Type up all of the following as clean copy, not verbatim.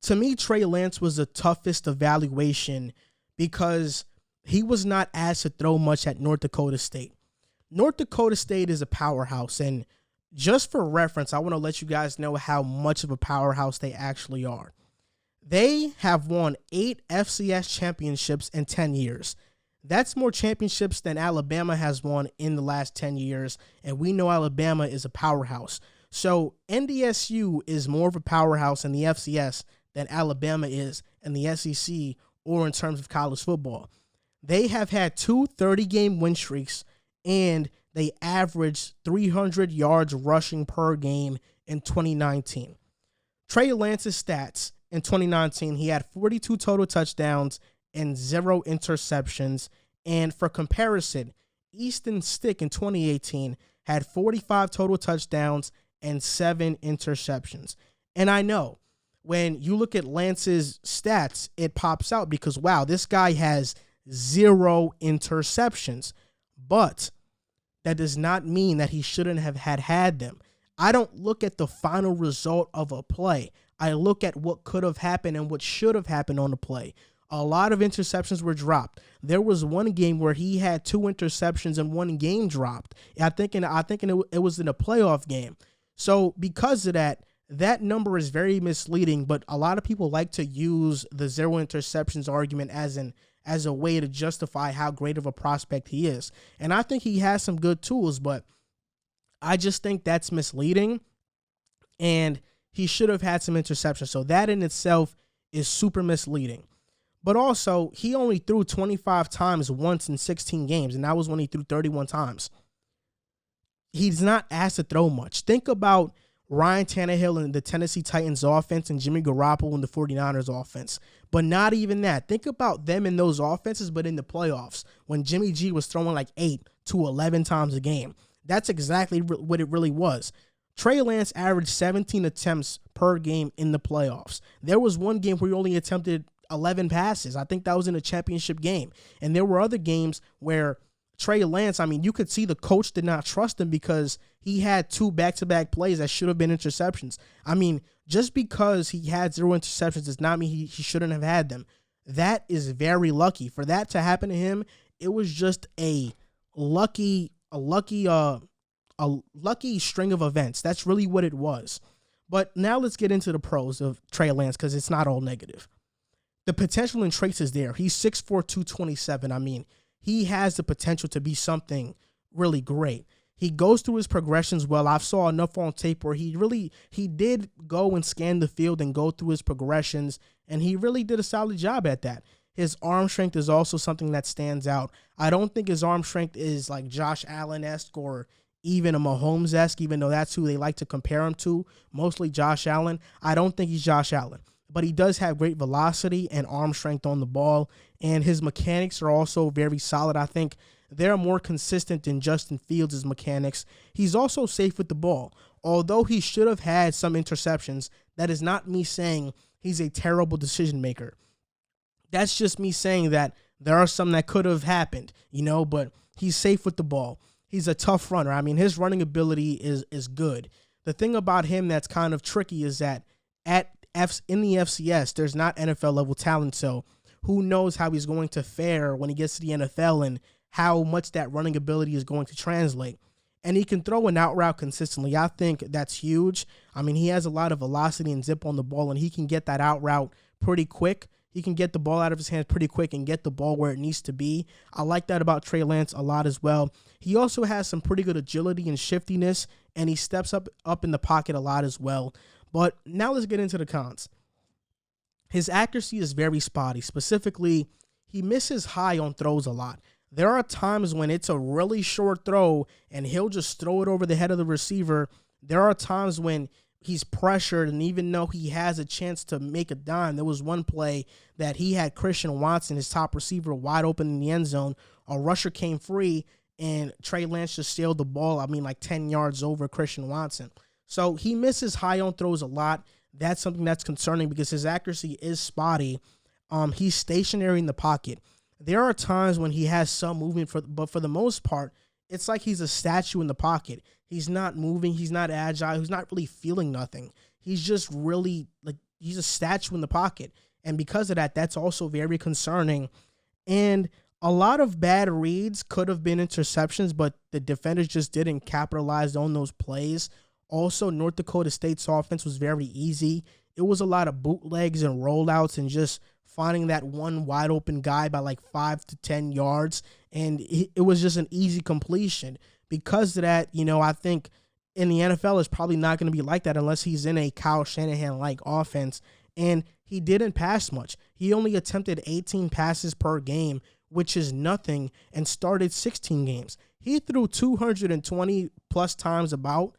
To me, Trey Lance was the toughest evaluation because he was not asked to throw much at North Dakota State. North Dakota State is a powerhouse, and just for reference, I want to let you guys know how much of a powerhouse they actually are. They have won 8 FCS championships in 10 years. That's more championships than Alabama has won in the last 10 years, and we know Alabama is a powerhouse. So NDSU is more of a powerhouse in the FCS than Alabama is in the SEC or in terms of college football. They have had 2 30-game win streaks, and they averaged 300 yards rushing per game in 2019. Trey Lance's stats in 2019, he had 42 total touchdowns and 0 interceptions. And for comparison, Easton Stick in 2018 had 45 total touchdowns and 7 interceptions. And I know when you look at Lance's stats, it pops out because, wow, this guy has 0 interceptions. But that does not mean that he shouldn't have had them. I don't look at the final result of a play. I look at what could have happened and what should have happened on the play. A lot of interceptions were dropped. There was one game where he had 2 interceptions and 1 game dropped. I think it was in a playoff game. So because of that, that number is very misleading, but a lot of people like to use the 0 interceptions argument as a way to justify how great of a prospect he is. And I think he has some good tools, but I just think that's misleading, and he should have had some interceptions. So that in itself is super misleading. But also, he only threw 25 times once in 16 games, and that was when he threw 31 times. He's not asked to throw much. Think about Ryan Tannehill and the Tennessee Titans offense and Jimmy Garoppolo and the 49ers offense. But not even that. Think about them in those offenses, but in the playoffs, when Jimmy G was throwing like 8 to 11 times a game. That's exactly what it really was. Trey Lance averaged 17 attempts per game in the playoffs. There was one game where he only attempted 11 passes. I think that was in a championship game. And there were other games where Trey Lance, you could see the coach did not trust him because he had 2 back-to-back plays that should have been interceptions. Just because he had 0 interceptions does not mean he shouldn't have had them. That is very lucky. For that to happen to him, it was just a lucky string of events. That's really what it was. But now let's get into the pros of Trey Lance because it's not all negative. The potential in traits is there. He's 6'4", 227. He has the potential to be something really great. He goes through his progressions well. I've saw enough on tape where he did go and scan the field and go through his progressions, and he really did a solid job at that. His arm strength is also something that stands out. I don't think his arm strength is like Josh Allen-esque or even a Mahomes-esque, even though that's who they like to compare him to, mostly Josh Allen. I don't think he's Josh Allen, but he does have great velocity and arm strength on the ball, and his mechanics are also very solid. I think they're more consistent than Justin Fields' mechanics. He's also safe with the ball. Although he should have had some interceptions, that is not me saying he's a terrible decision maker. That's just me saying that there are some that could have happened, but he's safe with the ball. He's a tough runner. His running ability is good. The thing about him that's kind of tricky is that in the FCS, there's not NFL level talent, so who knows how he's going to fare when he gets to the NFL and how much that running ability is going to translate. And he can throw an out route consistently. I think that's huge. He has a lot of velocity and zip on the ball, and he can get that out route pretty quick. He can get the ball out of his hands pretty quick and get the ball where it needs to be. I like that about Trey Lance a lot as well. He also has some pretty good agility and shiftiness, and he steps up in the pocket a lot as well. But now let's get into the cons. His accuracy is very spotty. Specifically, he misses high on throws a lot. There are times when it's a really short throw and he'll just throw it over the head of the receiver. There are times when he's pressured, and even though he has a chance to make a dime, there was one play that he had Christian Watson, his top receiver, wide open in the end zone. A rusher came free, and Trey Lance just sailed the ball, like 10 yards over Christian Watson. So he misses high on throws a lot. That's something that's concerning because his accuracy is spotty. He's stationary in the pocket. There are times when he has some movement, but for the most part, it's like he's a statue in the pocket. He's not moving. He's not agile. He's not really feeling nothing. He's just really he's a statue in the pocket. And because of that, that's also very concerning. And a lot of bad reads could have been interceptions, but the defenders just didn't capitalize on those plays. Also, North Dakota State's offense was very easy. It was a lot of bootlegs and rollouts and just finding that one wide open guy by like 5 to 10 yards. And it was just an easy completion. Because of that, I think in the NFL it's probably not going to be like that unless he's in a Kyle Shanahan-like offense. And he didn't pass much. He only attempted 18 passes per game, which is nothing, and started 16 games. He threw 220 plus times about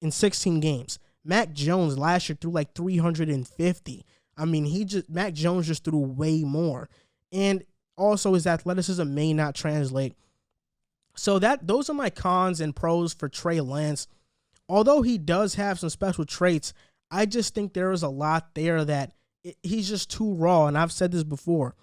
in 16 games. Mac Jones last year threw like 350. I mean, Mac Jones just threw way more. And also his athleticism may not translate. So those are my cons and pros for Trey Lance. Although he does have some special traits, I just think there is a lot there that he's just too raw. And I've said this before.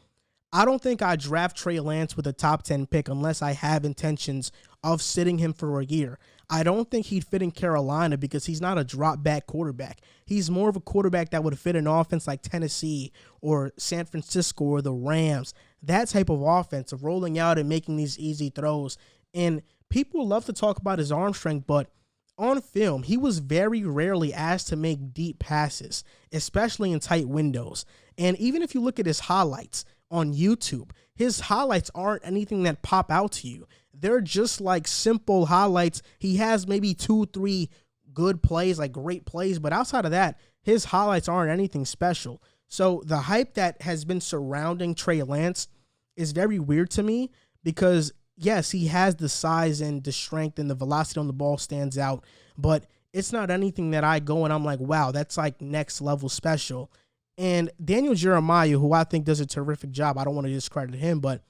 I don't think I draft Trey Lance with a top 10 pick unless I have intentions of sitting him for a year. I don't think he'd fit in Carolina because he's not a drop back quarterback. He's more of a quarterback that would fit an offense like Tennessee or San Francisco or the Rams. That type of offense of rolling out and making these easy throws. And people love to talk about his arm strength, but on film, he was very rarely asked to make deep passes, especially in tight windows. And even if you look at his highlights on YouTube, his highlights aren't anything that pop out to you. They're just like simple highlights. He has maybe 2-3 good plays, like great plays, but outside of that, his highlights aren't anything special. So the hype that has been surrounding Trey Lance is very weird to me because yes, he has the size and the strength and the velocity on the ball stands out, but it's not anything that I go and I'm like, wow, that's like next level special. And Daniel Jeremiah, who I think does a terrific job, I don't want to discredit him, but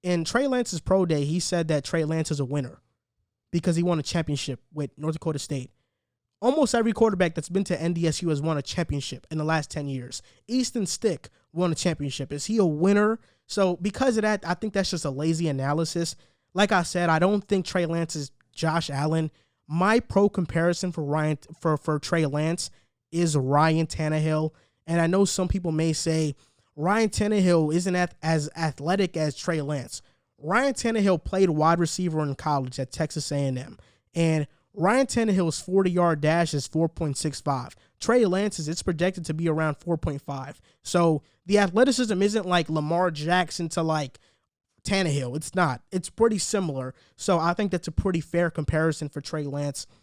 in Trey Lance's pro day, he said that Trey Lance is a winner because he won a championship with North Dakota State. Almost every quarterback that's been to NDSU has won a championship in the last 10 years. Easton Stick won a championship. Is he a winner? So because of that, I think that's just a lazy analysis. Like I said, I don't think Trey Lance is Josh Allen. My pro comparison for Trey Lance is Ryan Tannehill. And I know some people may say Ryan Tannehill isn't as athletic as Trey Lance. Ryan Tannehill played wide receiver in college at Texas A&M. And Ryan Tannehill's 40-yard dash is 4.65. Trey Lance's, it's projected to be around 4.5. So the athleticism isn't like Lamar Jackson to like Tannehill. It's not. It's pretty similar. So I think that's a pretty fair comparison for Trey Lance.